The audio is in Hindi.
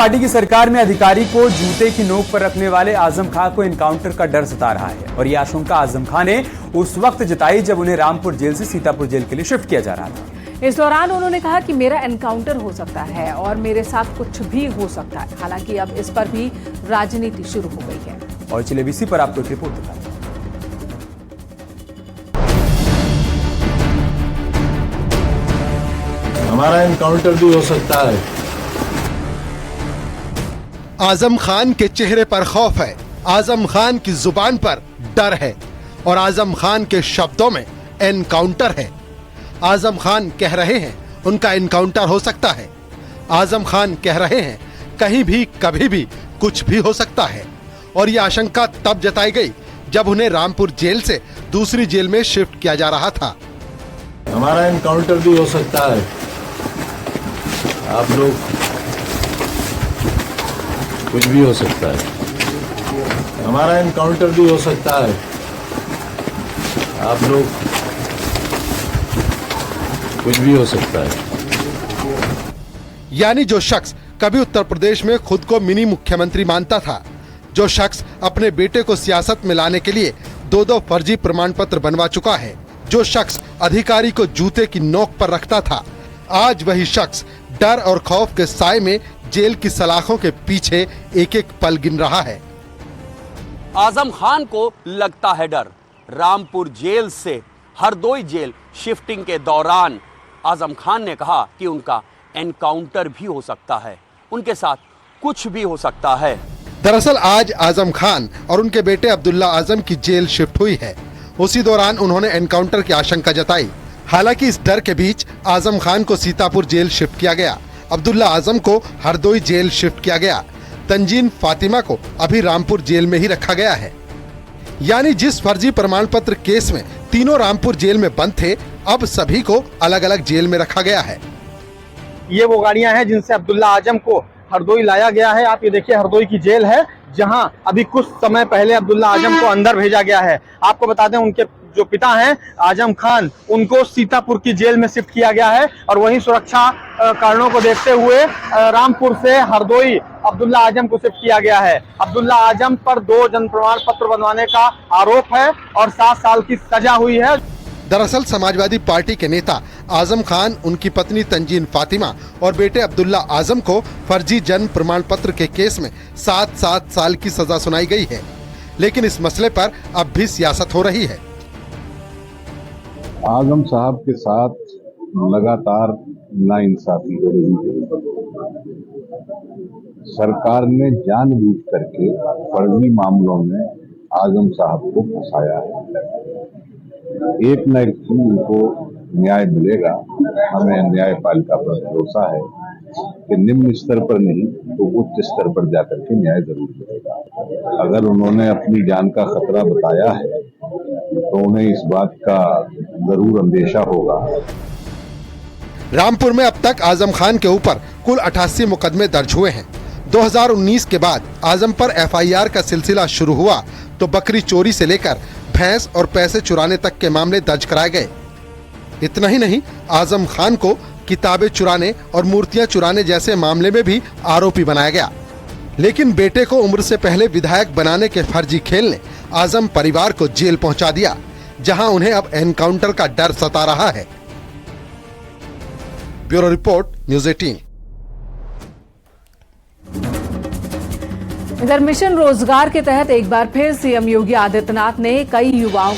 पार्टी की सरकार में अधिकारी को जूते की नोक पर रखने वाले आजम खां को एनकाउंटर का डर सता रहा है और यह आशंका आजम खां ने उस वक्त जताई जब उन्हें रामपुर जेल से सीतापुर जेल के लिए शिफ्ट किया जा रहा था। इस दौरान उन्होंने कहा कि मेरा एनकाउंटर हो सकता है और मेरे साथ कुछ भी हो सकता है। हालांकि अब इस पर भी राजनीति शुरू हो गई है। और चलिए इसी पर आपको एक रिपोर्ट दिखाते हैं। हमारा एनकाउंटर भी हो सकता है। आजम खान के चेहरे पर खौफ है, आजम खान की जुबान पर डर है और आजम खान के शब्दों में एनकाउंटर है। आजम खान कह रहे हैं उनका एनकाउंटर हो सकता है। आजम खान कह रहे हैं कहीं भी कभी भी कुछ भी हो सकता है और ये आशंका तब जताई गई जब उन्हें रामपुर जेल से दूसरी जेल में शिफ्ट किया जा रहा था। हमारा एनकाउंटर भी हो सकता है। आप लोग कुछ भी हो सकता है। हमारा एनकाउंटर भी हो सकता है। आप लोग कुछ भी हो सकता है। यानी जो शख्स कभी उत्तर प्रदेश में खुद को मिनी मुख्यमंत्री मानता था, जो शख्स अपने बेटे को सियासत में लाने के लिए दो फर्जी प्रमाण पत्र बनवा चुका है, जो शख्स अधिकारी को जूते की नोक पर रखता था, आज वही शख्स डर और खौफ के साए में जेल की सलाखों के पीछे एक एक पल गिन रहा है। आजम खान को लगता है डर। रामपुर जेल से हरदोई जेल शिफ्टिंग के दौरान आजम खान ने कहा कि उनका एनकाउंटर भी हो सकता है, उनके साथ कुछ भी हो सकता है। दरअसल आज आजम खान और उनके बेटे अब्दुल्ला आजम की जेल शिफ्ट हुई है। उसी दौरान उन्होंने एनकाउंटर की आशंका जताई। हालांकि इस डर के बीच आजम खान को सीतापुर जेल शिफ्ट किया गया, अब्दुल्ला आजम को हरदोई जेल शिफ्ट किया गया, तंजीन फातिमा को अभी रामपुर जेल में ही रखा गया है। यानी जिस फर्जी प्रमाण पत्र केस में तीनों रामपुर जेल में बंद थे, अब सभी को अलग अलग जेल में रखा गया है। ये वो गाड़ियां हैं जिनसे अब्दुल्ला आजम को हरदोई लाया गया है। आप ये देखिए हरदोई की जेल है जहां अभी कुछ समय पहले अब्दुल्ला आजम को अंदर भेजा गया है। आपको बता दें उनके जो पिता हैं आजम खान, उनको सीतापुर की जेल में शिफ्ट किया गया है और वहीं सुरक्षा कारणों को देखते हुए रामपुर से हरदोई अब्दुल्ला आजम को शिफ्ट किया गया है। अब्दुल्ला आजम पर 2 जन प्रमाण पत्र बनवाने का आरोप है और 7 साल की सजा हुई है। दरअसल समाजवादी पार्टी के नेता आजम खान, उनकी पत्नी तंजीन फातिमा और बेटे अब्दुल्ला आजम को फर्जी जन्म प्रमाण पत्र के केस में 7 साल की सजा सुनाई गई है। लेकिन इस मसले पर अब भी सियासत हो रही है। आजम साहब के साथ लगातार नाइंसाफी हो रही है। सरकार ने जानबूझ करके फर्जी मामलों में आजम साहब को फंसाया है। एक न एक दिन उनको न्याय मिलेगा। हमें न्यायपालिका पर भरोसा है कि निम्न स्तर पर नहीं तो उच्च स्तर पर जाकर के न्याय जरूर मिलेगा। अगर उन्होंने अपनी जान का खतरा बताया है तो उन्हें इस बात का जरूर अंदेशा होगा। रामपुर में अब तक आजम खान के ऊपर कुल 88 मुकदमे दर्ज हुए हैं। 2019 के बाद आजम पर FIR का सिलसिला शुरू हुआ तो बकरी चोरी से लेकर भैंस और पैसे चुराने तक के मामले दर्ज कराए गए। इतना ही नहीं, आजम खान को किताबें चुराने और मूर्तियां चुराने जैसे मामले में भी आरोपी बनाया गया। लेकिन बेटे को उम्र से पहले विधायक बनाने के फर्जी खेल ने आजम परिवार को जेल पहुंचा दिया, जहां उन्हें अब एनकाउंटर का डर सता रहा है। Bureau report, news 18। इधर मिशन रोजगार के तहत एक बार फिर सीएम योगी आदित्यनाथ ने कई युवाओं